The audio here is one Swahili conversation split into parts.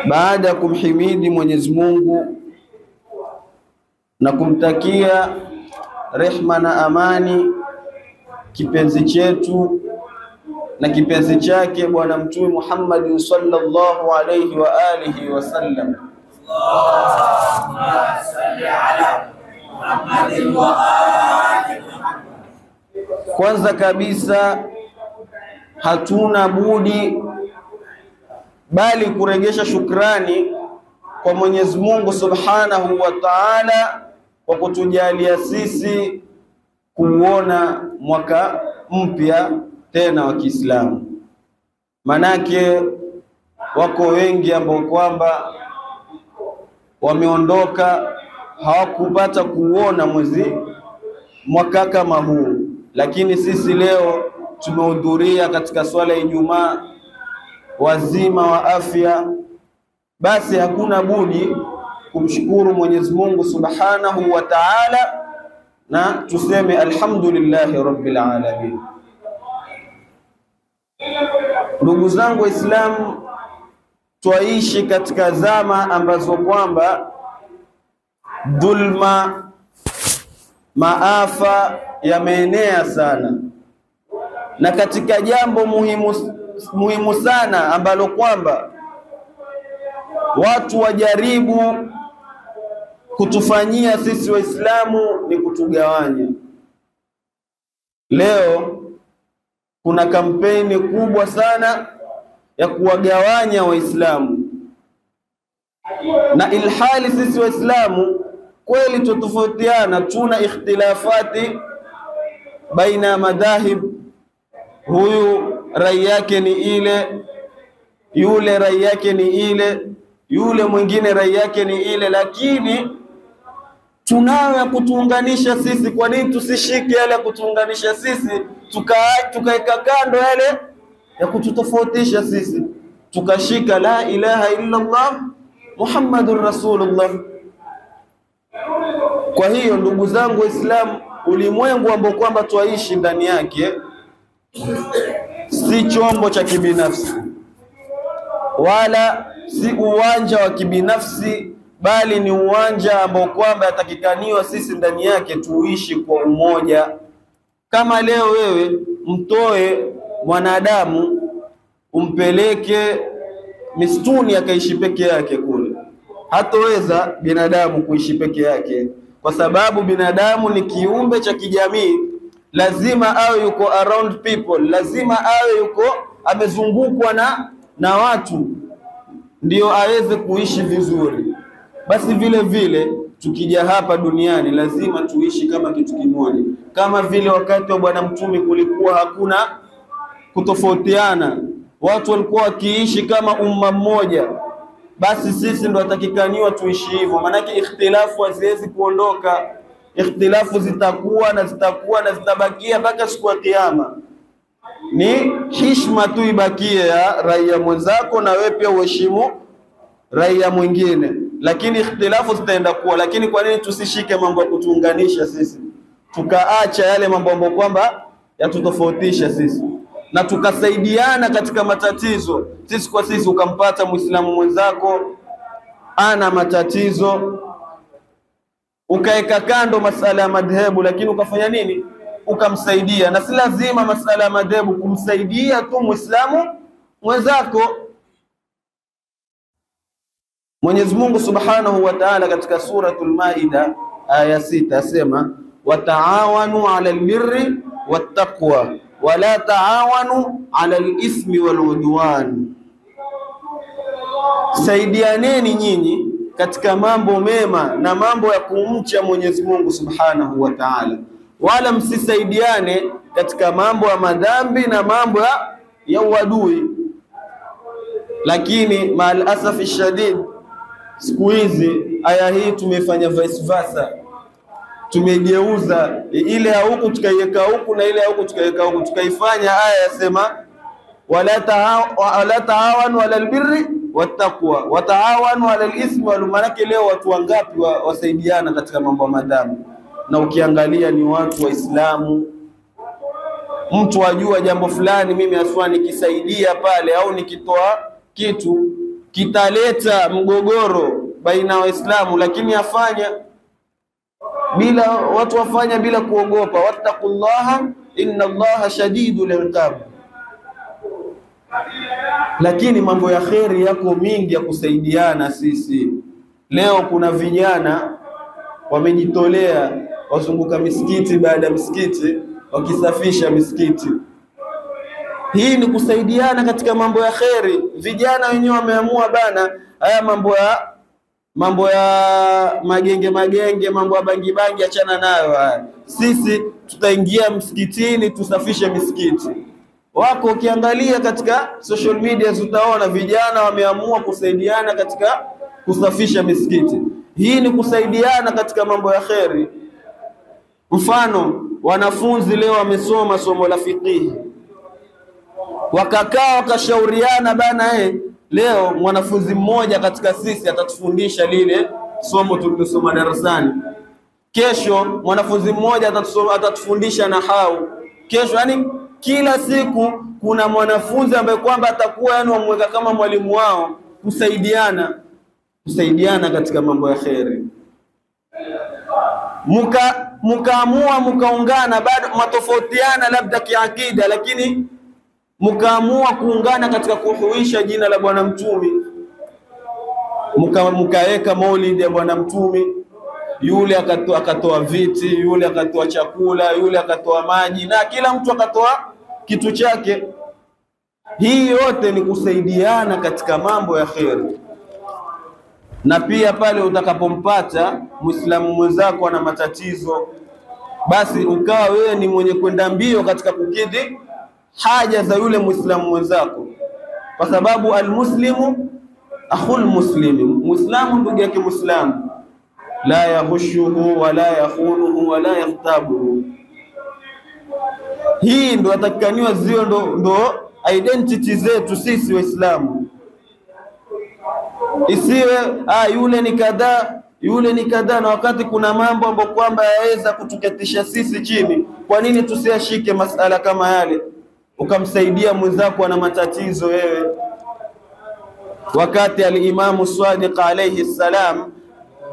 Baada ya kumhimidi Mwenyezi Mungu na kumtakia rehma na amani kipenzi chetu na kipenzi chake Bwana Mtume Muhammad sallallahu alayhi wa alihi wasallam. Allahumma salli ala Muhammad wa ali Muhammad. Kwanza kabisa hatuna budi bali kurejesha shukrani kwa Mwenyezi Mungu Subhanahu wa Ta'ala kwa kutujalia sisi kuona mwaka mpya tena wa Kiislamu. Manake wako wengi ambao kwamba wameondoka hawakupata kuona mwaka kama huu, lakini sisi leo tumehudhuria katika swala ya Ijumaa wazima wa afya, basi hakuna budi kumshukuru Mwenyezi Mungu Subhanahu wa Ta'ala na tuseme alhamdulillahi rabbil alamin. Ndugu zangu Waislamu, twaishi katika zama ambazo kwamba dhulma, maafa yameenea sana, na katika jambo muhimu sana ambalo kwamba watu wajaribu kutufanyia sisi Waislamu ni kutugawanya. Leo kuna kampeni kubwa sana ya kuwagawanya Waislamu, na ilhali sisi Waislamu kweli tutofautiana, tuna ikhtilafati baina madahib. Huyu rai yake ni ile, yule rai yake ni ile, yule mwingine rai yake ni ile, lakini tunayo ya kutuunganisha sisi. Kwa nini tusishike yale ya kutuunganisha sisi, tukaeka kando yale ya kututofautisha sisi, tukashika la ilaha illa Allah Muhammadur Rasulullah? Kwa hiyo ndugu zangu Waislamu, ulimwengu ambao kwamba twaishi ndani yake si chombo cha kibinafsi wala si uwanja wa kibinafsi, bali ni uwanja ambao kwamba yatakikaniwa sisi ndani yake tuishi kwa umoja. Kama leo wewe mtoe mwanadamu umpeleke mistuni akaishi peke yake kule, hatoweza binadamu kuishi peke yake, kwa sababu binadamu ni kiumbe cha kijamii. Lazima awe yuko around people, lazima awe yuko amezungukwa na watu ndio aweze kuishi vizuri. Basi vile vile tukija hapa duniani lazima tuishi kama kitu kimoja. Kama vile wakati wa Bwana Mtume kulikuwa hakuna kutofautiana, watu walikuwa wakiishi kama umma mmoja, basi sisi ndo watakikaniwa tuishi hivyo. Maana ikhtilafu haziwezi kuondoka, ikhtilafu zitakuwa na zitakuwa na zitabakia mpaka siku ya Kiyama. Ni heshima tu ibakie ya raia mwenzako, na wewe pia uheshimu raia mwingine, lakini ikhtilafu zitaenda kuwa. Lakini kwa nini tusishike mambo ya kutuunganisha sisi, tukaacha yale mambo ambayo kwamba yatutofautisha sisi, na tukasaidiana katika matatizo sisi kwa sisi? Ukampata Muislamu mwenzako ana matatizo, ukaeka kando masala ya madhehebu, lakini ukafanya nini? Ukamsaidia. Na si lazima masala ya madhehebu kumsaidia tu Muislamu mwenzako. Mwenyezi Mungu Subhanahu wa Ta'ala katika suratul Maida aya 6 asema, wataawanu 'ala albirri wattaqwa wala taawanu 'ala alismi waludwan. Saidianeni nyinyi katika mambo mema na mambo ya kumcha Mwenyezi Mungu Subhanahu wa Ta'ala, wala msisaidiane katika mambo ya madhambi na mambo ya uadui. Lakini maal asafi shadid, siku hizi aya hii tumefanya vice versa, tumegeuza ile ya huku tukaiweka huku na ile ya huku tukaiweka huku, tukaifanya aya yasema wala taawanu 'ala albirri wattaqwa wa taawanu 'ala alismi wal. Manake leo watu wangapi wasaidiana katika mambo ya madhambi? na ukiangalia ni watu Waislamu. Mtu ajua jambo fulani, mimi aswa nikisaidia pale au nikitoa kitu kitaleta mgogoro baina ya Waislamu, lakini afanya bila watu wafanya bila kuogopa. Wattaqullaha inna Allaha shadidul iqab. Lakini mambo ya kheri yako mingi ya kusaidiana sisi. Leo kuna vijana wamejitolea wazunguka misikiti baada ya misikiti wakisafisha misikiti. Hii ni kusaidiana katika mambo ya kheri. Vijana wenyewe wameamua bana, haya mambo ya magenge, mambo ya bangi achana nayo haya. Sisi tutaingia msikitini tusafishe misikiti. Wako ukiangalia katika social media utaona vijana wameamua kusaidiana katika kusafisha misikiti. Hii ni kusaidiana katika mambo ya kheri. Mfano, wanafunzi leo wamesoma somo la fiqh, wakakaa wakashauriana bana, leo mwanafunzi mmoja katika sisi atatufundisha lile somo tulilosoma darasani. Kesho mwanafunzi mmoja atatufundisha nahau. Kesho, yani kila siku kuna mwanafunzi ambaye kwamba atakuwa yani wamweka kama mwalimu wao. Kusaidiana katika mambo ya kheri. Mukaamua mukaungana, bado matofautiana labda kiakida, lakini mukaamua kuungana katika kuhuisha jina la Bwana Mtume. Mukaweka maulidi ya Bwana Mtume, yule akatoa viti, yule akatoa chakula, yule akatoa maji, na kila mtu akatoa kitu chake. Hii yote ni kusaidiana katika mambo ya kheri. Na pia pale utakapompata Muislamu mwenzako ana matatizo, basi ukawa wewe ni mwenye kwenda mbio katika kukidhi haja za yule Muislamu mwenzako, kwa sababu almuslimu akhul muslimi, Muislamu ndugu yake Muislamu, la yaghushuhu wala yakhunuhu wala yakhtabuhu. Hii ndo atakaniwa zio ndo identity zetu sisi Waislamu. Isiwe yule ni kadhaa, na wakati kuna mambo ambayo kwamba yaweza kutukatisha sisi chini. Kwa nini tusiashike masala kama yale, ukamsaidia mwenzako ana matatizo wewe? Wakati al-Imam Sadiq alayhi salam,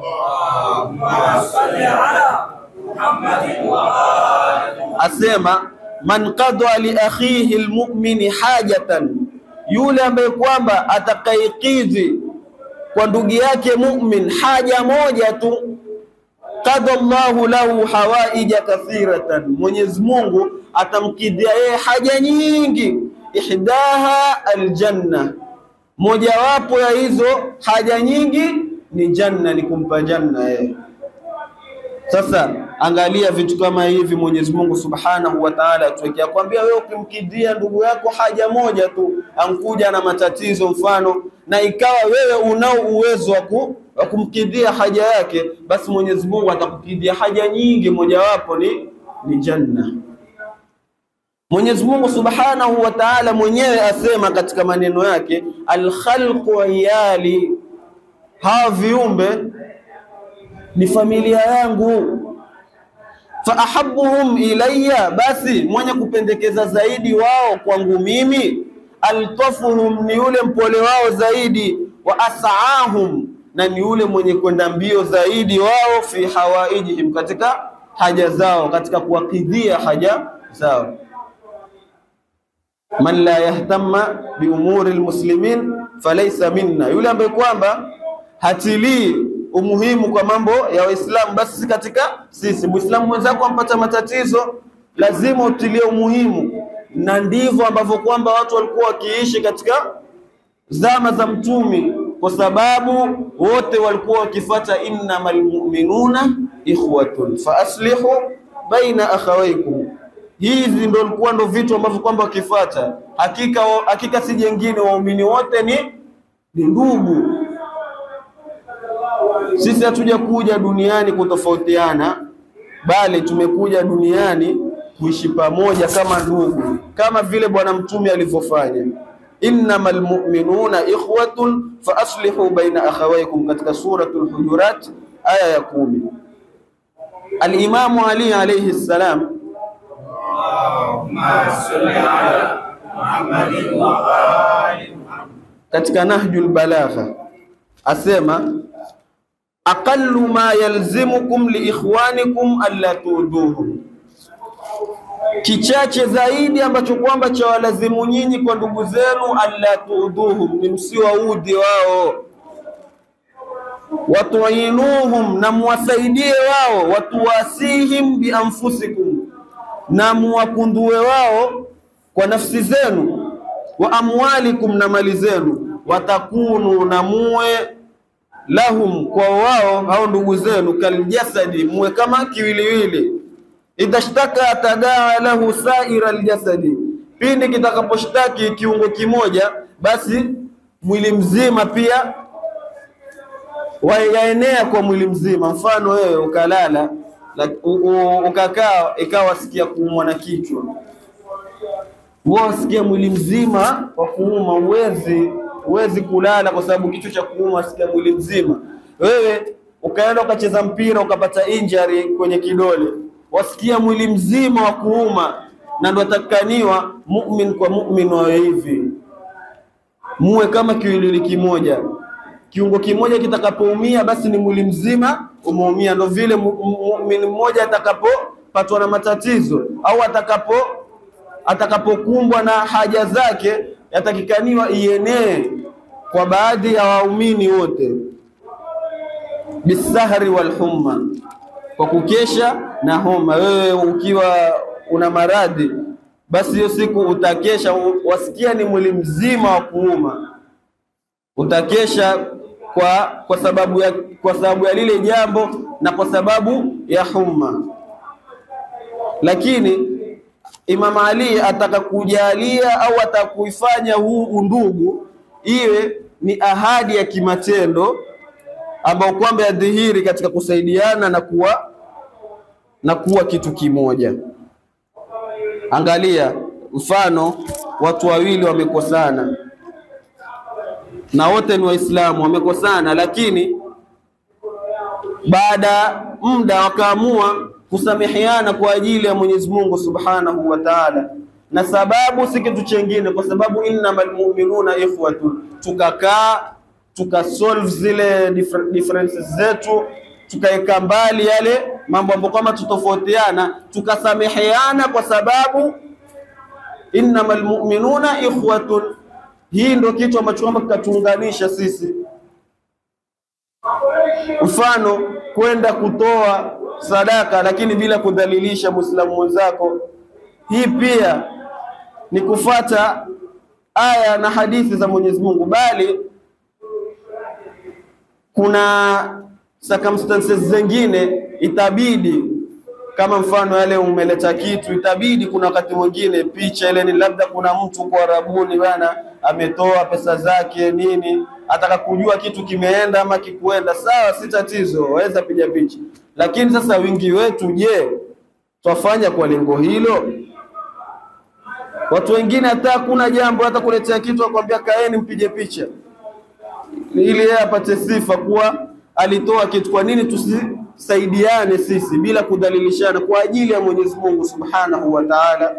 Allahumma salli ala Muhammadin wa ali, asema man qada li akhihi almu'mini hajatan, yule ambaye kwamba atakayekidhi kwa ndugu yake mu'min haja moja tu, qada Allahu lahu hawaija kathiratan, Mwenyezi Mungu atamkidhia yeye haja nyingi. Ihdaha aljanna, mojawapo ya hizo haja nyingi ni janna, ni kumpa janna yeye. Sasa angalia vitu kama hivi, Mwenyezi Mungu Subhanahu wa Ta'ala tuwekea kwambia wewe ukimkidhia ndugu yako haja moja tu, ankuja na matatizo mfano, na ikawa wewe unao uwezo wa kumkidhia haja yake, basi Mwenyezi Mungu atakukidhia haja nyingi, mojawapo ni janna. Mwenyezi Mungu Subhanahu wa Ta'ala mwenyewe asema katika maneno yake, al-khalqu iyali, hawa viumbe ni familia yangu. Fa ahabbuhum ilayya, basi mwenye kupendekeza zaidi wao kwangu mimi, altafuhum, ni yule mpole wao zaidi, wa as'ahum, na ni yule mwenye kwenda mbio zaidi wao, fi hawaijihim, katika haja zao, katika kuwakidhia haja zao. Man la yahtamma bi umuri almuslimin falaysa minna, yule ambaye kwamba hatilii umuhimu kwa mambo ya Waislamu, basi katika sisi. Muislamu mwenzako ampata matatizo, lazima utilie umuhimu. Na ndivyo ambavyo kwamba watu walikuwa wakiishi katika zama za Mtume, kwa sababu wote walikuwa wakifuata innamal mu'minuna ikhwatun fa aslihu baina akhawaykum. Hizi ndo vitu ambavyo kwamba wakifuata. Hakika si jengine, waumini wote ni ndugu. Sisi hatuja kuja duniani kutofautiana, bali tumekuja duniani kuishi pamoja kama ndugu, kama vile Bwana Mtume alivyofanya. Innamal mu'minuna ikhwatun fa aslihu baina akhawaykum, katika suratul Hujurat aya ya 10. al-Imam Ali alayhi salam katika Nahjul Balagha asema aqallu ma yalzimukum li ikhwanikum alla tuduhum, kichache zaidi ambacho kwamba cha walazimu nyinyi kwa ndugu zenu, alla tuduhum, ni msiwaudhi wao, watuinuhum, na muwasaidie wao, watuwasihim bi anfusikum, na muwakundue wao kwa nafsi zenu, wa amwalikum, na mali zenu, watakunu, na muwe lahum, kwa wao hao ndugu zenu, kaljasadi, muwe kama kiwiliwili, idashtaka tadaa lahu saira aljasadi, pindi kitakaposhtaki kiungo kimoja, basi mwili mzima pia wayaenea kwa mwili mzima. Mfano wewe ukalala ukakaa ikawa sikia kuumwa na kichwa, wasikia mwili mzima wa kuuma, uwezi kulala kwa sababu kichwa cha kuuma, sikia mwili mzima. Wewe ukaenda ukacheza mpira ukapata injury kwenye kidole, wasikia mwili mzima wa kuuma. Na ndio atakaniwa mu'min kwa mu'min wawe hivi, muwe kama kiwiliwili kimoja. Kiungo kimoja kitakapoumia basi ni mwili mzima umeumia. Ndio vile mu'min mmoja atakapopatwa na matatizo au atakapokumbwa na haja zake, yatakikaniwa ienee kwa baadhi ya waumini wote. Bisahri wal humma, kwa kukesha na homa. Wewe ukiwa una maradhi, basi hiyo siku utakesha, wasikia ni mwili mzima wa kuuma, utakesha kwa sababu ya lile jambo na kwa sababu ya humma. Lakini Imam Ali atakakujalia au atakuifanya huu undugu iwe ni ahadi ya kimatendo ambao kwamba yadhihiri katika kusaidiana na kuwa kitu kimoja. Angalia mfano, watu wawili wamekosana na wote ni Waislamu, wamekosana, lakini baada muda wakaamua kusameheana kwa ajili ya Mwenyezi Mungu Subhanahu wa Ta'ala, na sababu si kitu chengine, kwa sababu innamal mu'minuna ikhwatun. Tukakaa tukasolve zile differences zetu, tukaeka mbali yale mambo ambayo kama tutofautiana, tukasameheana kwa sababu innamal mu'minuna ikhwatun. Hii ndio kitu ambacho kwamba kikatuunganisha sisi. Mfano, kwenda kutoa sadaka lakini bila kudhalilisha Muislamu mwenzako, hii pia ni kufata aya na hadithi za Mwenyezi Mungu, bali kuna circumstances zingine itabidi, kama mfano yale umeleta kitu, itabidi kuna wakati mwingine picha ile, ni labda kuna mtu kwa Arabuni bana ametoa pesa zake nini, ataka kujua kitu kimeenda ama kikuenda, sawa, si tatizo, waweza piga picha. Lakini sasa wingi wetu, je, twafanya kwa lengo hilo? Watu wengine hata kuna jambo, hata kuletea kitu akwambia kaeni mpige picha ili yeye apate sifa kuwa alitoa kitu. Kwa nini tusisaidiane sisi bila kudhalilishana kwa ajili ya Mwenyezi Mungu Subhanahu wa Ta'ala?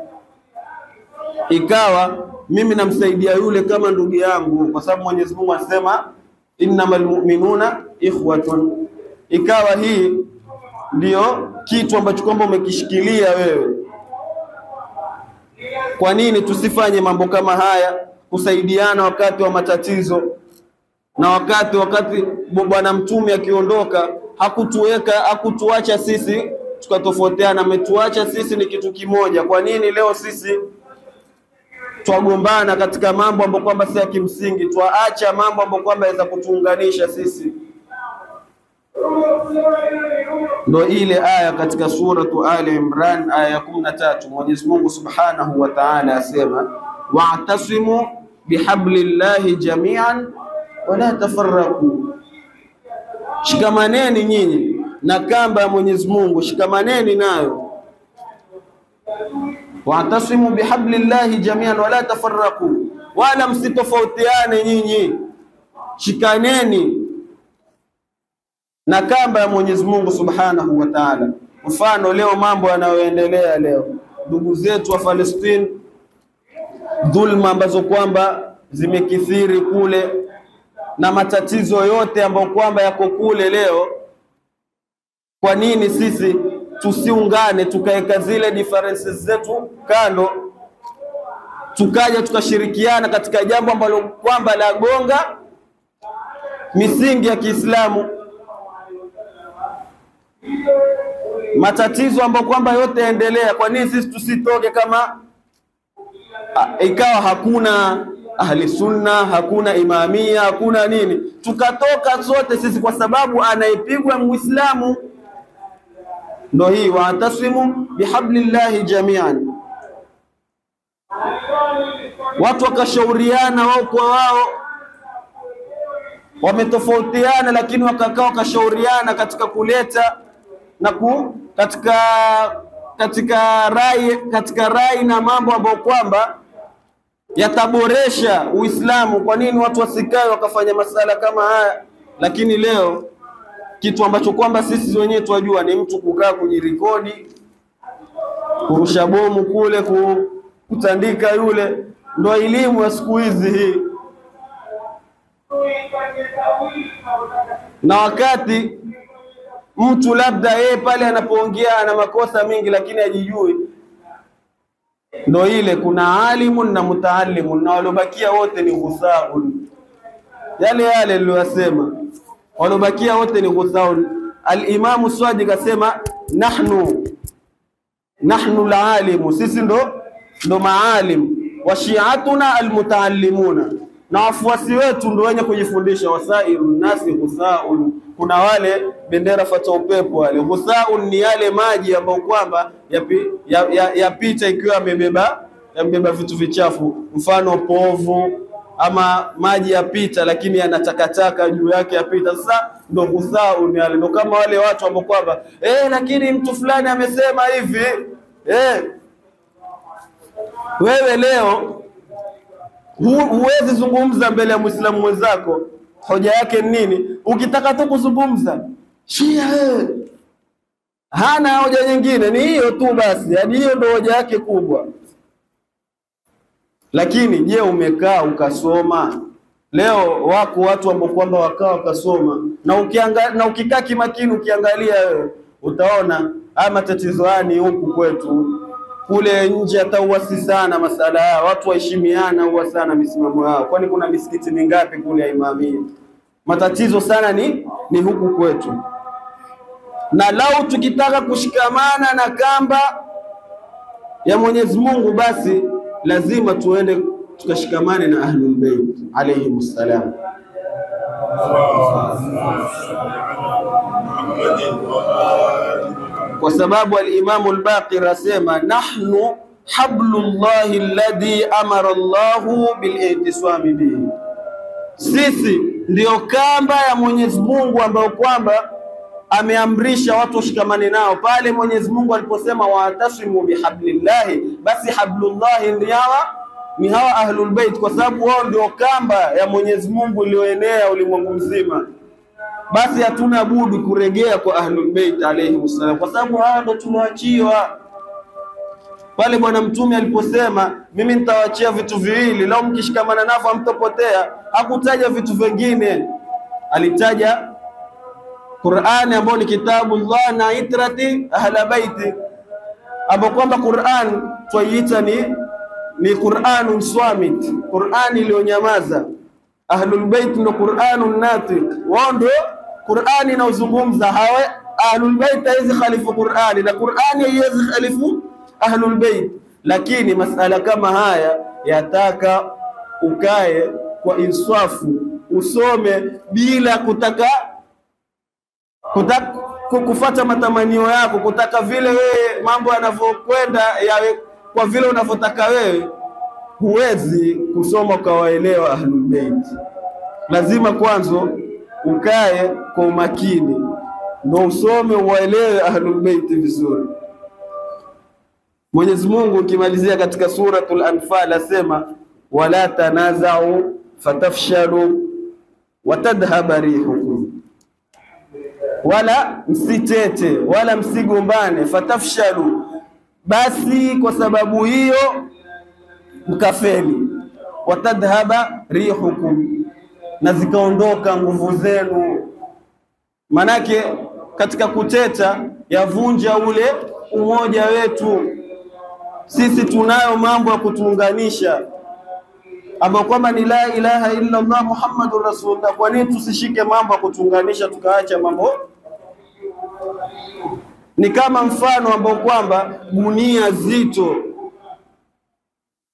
Ikawa mimi namsaidia yule kama ndugu yangu, kwa sababu Mwenyezi Mungu anasema innamal mu'minuna ikhwatun. Ikawa hii ndio kitu ambacho kwamba umekishikilia wewe. Kwa nini tusifanye mambo kama haya, kusaidiana wakati wa matatizo? Na wakati Bwana Mtume akiondoka, hakutuacha sisi tukatofautiana, ametuacha sisi ni kitu kimoja. Kwa nini leo sisi twagombana katika mambo ambayo kwamba si ya kimsingi? Twaacha mambo ambayo kwamba yaweza kutuunganisha sisi. Ndio ile aya katika suratu Ali Imran aya ya 13, Mwenyezi Mungu Subhanahu wa Ta'ala asema wa'tasimu bihablillahi jami'an wala tafarraqu, shikamaneni nyinyi na kamba ya Mwenyezi Mungu, shikamaneni nayo. Wa'tasimu bihablillahi jami'an wala tafarraqu, wala msitofautiane nyinyi, shikaneni na kamba ya Mwenyezi Mungu Subhanahu wa Ta'ala. Mfano leo mambo yanayoendelea leo, ndugu zetu wa Palestina, dhulma ambazo kwamba zimekithiri kule na matatizo yote ambayo kwamba yako kule leo. Kwa nini sisi tusiungane tukaeka zile differences zetu kando, tukaja tukashirikiana katika jambo ambalo kwamba la gonga misingi ya Kiislamu? Matatizo ambayo kwamba yote yaendelea, kwa nini sisi tusitoke kama ikawa hakuna ahli sunna, hakuna imamia, hakuna nini, tukatoka sote sisi, kwa sababu anaipigwa Muislamu. Ndio hii wa'tasimu bihablillahi jami'an. Watu wakashauriana wao kwa wao, wametofautiana lakini wakakaa wakashauriana katika kuleta na katika rai na mambo ambayo kwamba yataboresha Uislamu. Kwa nini watu wasikae wakafanya masala kama haya? Lakini leo kitu ambacho kwamba sisi wenyewe tunajua ni mtu kukaa kujirekodi, kurusha bomu kule, kutandika yule, ndio elimu ya siku hizi hii. Na wakati mtu labda yeye pale anapoongea ana makosa mengi lakini hajijui, ndio ile kuna alimun na mutaallimun, na walobakia wote ni ghusaun. Yale niliyosema, walobakia wote ni ghusaun. Al-Imam Sadiq asema nahnu al-alimu, sisi ndo maalim, wa shi'atuna al-mutaallimuna, na wafuasi wetu ndio wenye kujifundisha. Wasairu nasi ghusaun, kuna wale bendera fata upepo wale. Ghusaun ni yale maji ambayo kwamba yapita ikiwa yamebeba vitu vichafu, mfano povu ama maji yapita lakini yana takataka juu yake yapita. Sasa ndo Ghusaun yale, ndo kama wale watu ambao kwamba lakini mtu fulani amesema hivi. Wewe leo huwezi zungumza mbele ya Muislamu mwenzako, hoja yake nini? Ukitaka tu kuzungumza Shia hana hoja nyingine, ni hiyo tu basi, hadi hiyo ndio hoja yake kubwa. Lakini je, umekaa ukasoma? Leo wako watu ambao kwamba wakaa wakasoma, na ukikaa kimakini ukiangalia wewe utaona matatizo yani huku kwetu. Kule nje hata uwasi sana masala haya, watu waheshimiana huwa sana misimamo yao. Kwani kuna misikiti mingapi kule ya imamia? Matatizo sana ni huku kwetu. Na lau tukitaka kushikamana na kamba ya Mwenyezi Mungu, basi lazima tuende tukashikamane na Ahlul Bayt alayhimus salam. Kwa sababu al-Imam al-Baqir asema nahnu hablullahi alladhi amara Allahu bil-ihtisami bihi, sisi ndio kamba ya Mwenyezi Mungu ambayo kwamba ameamrisha watu washikamane nao. Pale Mwenyezi Mungu aliposema wa'tasimu bihablillahi, basi hablullahi ni hawa Ahlul Bayt, kwa sababu wao ndio kamba ya Mwenyezi Mungu iliyoenea ulimwengu mzima. Basi hatuna budi kuregea kwa Ahlul Bayt alayhi wasallam, kwa sababu hao ndio tumeachiwa. Pale Bwana Mtume aliposema mimi nitawaachia vitu viwili, lao mkishikamana navyo hamtopotea, hakutaja vitu vingine. Alitaja Qur'ani ambayo ni kitabullah na itrati ahla baiti, ambapo kwamba Qur'an tuiita ni Qur'anun swamit, Qur'ani iliyonyamaza. Ahlul Bayt ndio Qur'anun natiq, wao ndio Qur'ani inaozungumza. Hawa Ahlul Bayt haizi khalifu Qur'ani na Qur'ani haizi khalifu Ahlul Bayt. Lakini masala kama haya yataka ukae kwa insafu, usome bila kutaka kufuata matamanio yako, kutaka vile wewe mambo yanavyokwenda yawe kwa vile unavyotaka wewe. Huwezi kusoma ukawaelewa Ahlul Bayt. Lazima kwanza ukae kwa umakini ndio usome uwaelewe Ahlul Bayt vizuri. Mwenyezi Mungu ukimalizia katika suratul Anfal asema wala tanaza'u fatafshalu watadhhaba rihukum wala msitete wala msigombane, fatafshalu, basi kwa sababu hiyo mkafeli, watadhhaba rihukum, na zikaondoka nguvu zenu. Manake katika kuteta yavunja ule umoja wetu. Sisi tunayo mambo ya kutuunganisha ambao kwamba ni la ilaha illa Allah Muhammadur Rasulullah. Kwa nini tusishike mambo ya kutuunganisha tukaacha mambo? Ni kama mfano ambao kwamba gunia zito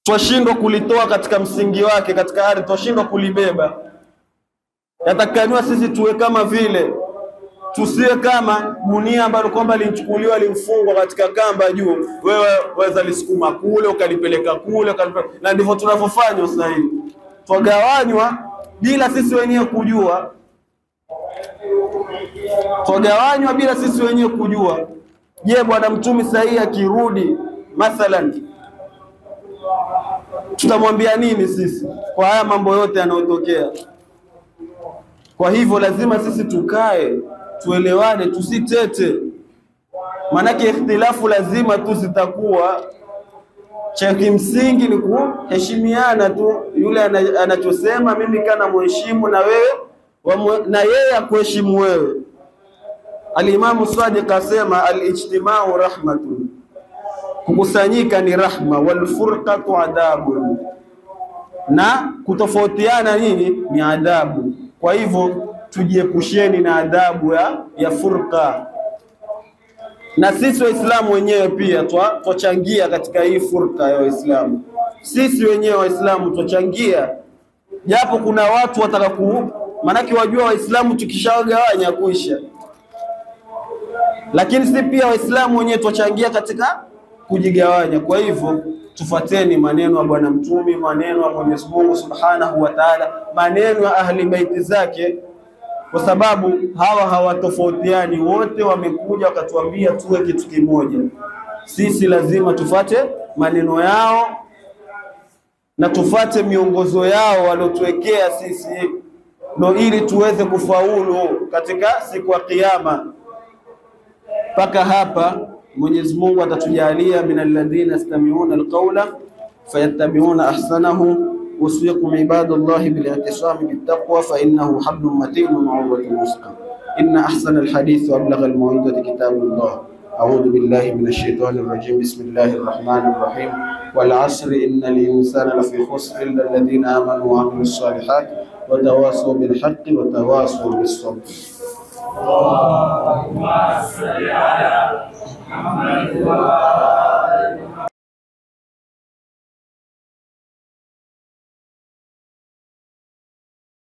twashindwa kulitoa katika msingi wake, katika ardhi twashindwa kulibeba. Yatakaniwa sisi tuwe kama vile, tusiwe kama gunia ambalo kwamba lilichukuliwa limfungwa katika kamba juu, wewe waweza lisukuma kule ukalipeleka kule na ndivyo tunavyofanya sasa hivi. Twagawanywa bila sisi wenyewe kujua. Twagawanywa bila sisi wenyewe kujua. Je, bwana mtume sahihi akirudi mathalan tutamwambia nini sisi kwa haya mambo yote yanayotokea? Kwa hivyo lazima sisi tukae, tuelewane, tusitete. Manake ikhtilafu lazima tu zitakuwa, cha kimsingi ni kuheshimiana tu. Yule anachosema mimi kana muheshimu na wewe, na yeye akuheshimu wewe. Al-Imam Sadiq asema al-ijtima'u rahmatun, kukusanyika ni rahma, wal furqatu adabun, na kutofautiana nini ni adabu. Kwa hivyo tujiepusheni na adabu ya furqa. Na sisi Waislamu wenyewe pia twachangia katika hii furqa ya Waislamu. Sisi wenyewe Waislamu twachangia, japo kuna watu wataka manake wajua Waislamu tukishawagawanya kuisha. Lakini sisi pia Waislamu wenyewe twachangia katika kujigawanya. Kwa hivyo tufuateni maneno ya bwana mtume, maneno ya Mwenyezi Mungu Subhanahu wa Ta'ala, maneno ya ahli baiti zake, kwa sababu hawa hawatofautiani, wote wamekuja wakatuambia tuwe kitu kimoja. Sisi lazima tufate maneno yao na tufate miongozo yao waliotuwekea sisi, ndio ili tuweze kufaulu katika siku ya kiyama. Paka hapa Mwenyezi Mungu atatujalia minalladhina yastami'una alqawla fayattabi'una ahsanahu. وصيكم عباد الله بالاعتصام بالتقوى فإنه حبل متين وعروة وثقى. إن أحسن الحديث وأبلغ الموعظة كتاب الله. أعوذ بالله من الشيطان الرجيم. بسم الله الرحمن الرحيم. والعصر إن الإنسان لفي خسر إلا الذين آمنوا وعملوا الصالحات وتواصوا بالحق وتواصوا بالصبر.